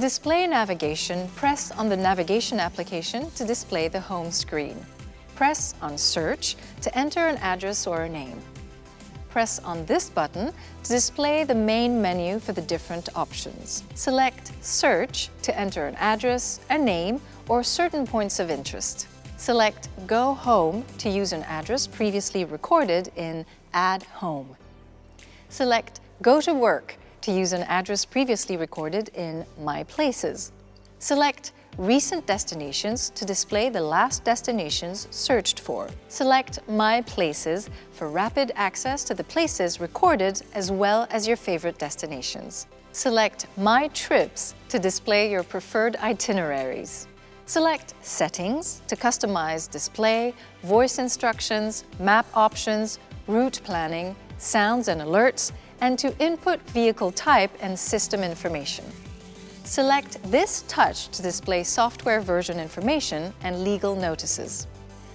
To display navigation, press on the navigation application to display the home screen. Press on Search to enter an address or a name. Press on this button to display the main menu for the different options. Select Search to enter an address, a name, or certain points of interest. Select Go Home to use an address previously recorded in Add Home. Select Go to Work to use an address previously recorded in My Places. Select Recent Destinations to display the last destinations searched for. Select My Places for rapid access to the places recorded as well as your favorite destinations. Select My Trips to display your preferred itineraries. Select Settings to customize display, voice instructions, map options, route planning, sounds and alerts, and to input vehicle type and system information. Select this touch to display software version information and legal notices.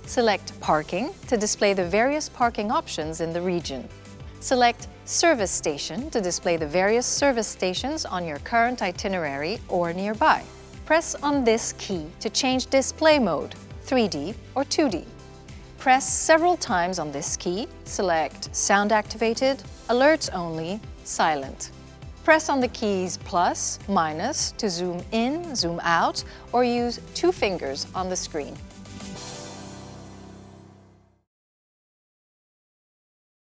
Select Parking to display the various parking options in the region. Select Service Station to display the various service stations on your current itinerary or nearby. Press on this key to change display mode, 3D or 2D. Press several times on this key, select Sound Activated, Alerts Only, Silent. Press on the keys plus, minus to zoom in, zoom out, or use 2 fingers on the screen.